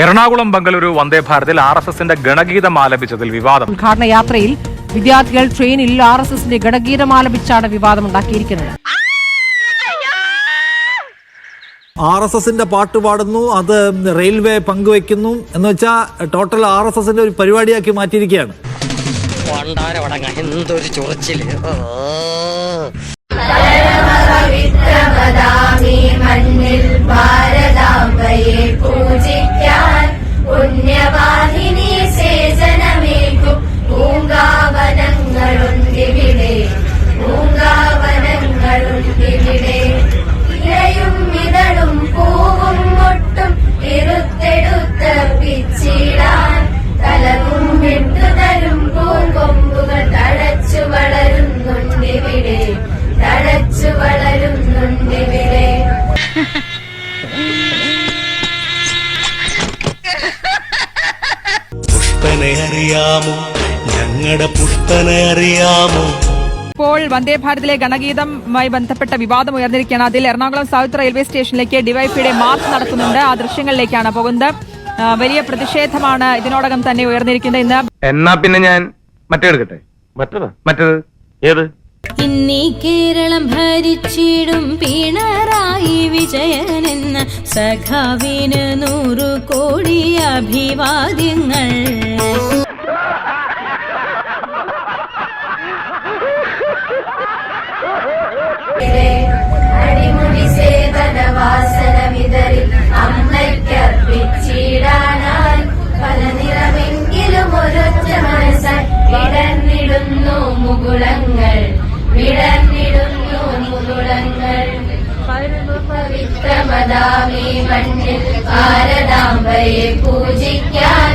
എറണാകുളം ബംഗളൂരു വന്ദേ ഭാരതിൽ RSSന്റെ ഗണഗീതം ആലപിച്ചതിൽ വിവാദം. ഉദ്ഘാടന യാത്രയിൽ വിദ്യാർത്ഥികൾ ട്രെയിനിൽ RSSന്റെ ഗണഗീതം ആലപിച്ചാണ് വിവാദമുണ്ടാക്കിയിരിക്കുന്നത്. RSSന്റെ പാട്ട് പാടുന്നു, അത് റെയിൽവേ പങ്കുവെക്കുന്നു എന്ന് വെച്ചാൽ ടോട്ടൽ RSSന്റെ ഒരു പരിപാടിയാക്കി മാറ്റിയിരിക്കുകയാണ്. എന്തൊരു ചൊറിച്ചില്. മണ്ണിൽ ഭാരതാംബയെ പൂജിക്കാൻ പുണ്യവാഹിനി സേചനമേകും പൂങ്കാവനങ്ങളുണ്ടിവിടെ, പൂങ്കാവനങ്ങളുണ്ടിവിടെ. ഇലയും ഇതളും പൂവും മൊട്ടും ഇരുത്തെടുത്ത പിച്ചിടാൻ തലവും വിട്ടുതരും പൂങ്കൊമ്പുകൾ തഴച്ചു വളരുന്നുണ്ടിവിടെ, തഴച്ചു വളരുന്നുണ്ടിവിടെ. പുഷ്പനെ അറിയാമോ, ഞങ്ങളുടെ പുഷ്പനെ അറിയാമോ? ഇപ്പോൾ വന്ദേ ഭാരതിലെ ഗണഗീതവുമായി ബന്ധപ്പെട്ട വിവാദം ഉയർന്നിരിക്കുകയാണ്. അതിൽ എറണാകുളം സൗത്ത് റെയിൽവേ സ്റ്റേഷനിലേക്ക് ഡിവൈഎഫ്ഐയുടെ മാർച്ച് നടത്തുന്നുണ്ട്. ആ ദൃശ്യങ്ങളിലേക്കാണ് പോകുന്നത്. വലിയ പ്രതിഷേധമാണ് ഇതിനോടകം തന്നെ ഉയർന്നിരിക്കുന്നത്. ഇന്ന് എന്നാ പിന്നെ ഞാൻ മറ്റേടുക്കട്ടെ. മറ്റേത് ഏത്? ഇന്നീ കേരളം ഭരിച്ചിടും പിണറായി വിജയനെന്ന സഖാവിന് 100 കോടി അഭിവാദ്യങ്ങൾ. അടിമുടി സേവന വാസന വിതറി അമ്മയ്ക്കർപ്പിച്ചിടാനായി പല നിറമെങ്കിലും ഒരൊറ്റ മനസ്സായി വിടർന്നിടുന്നു മുകുളങ്ങൾ, വിടർന്നിടുന്നു മുകുളങ്ങൾ. പവിത്രമതാമീ മണ്ണിൽ ഭാരതാംബയെ പൂജിക്കാൻ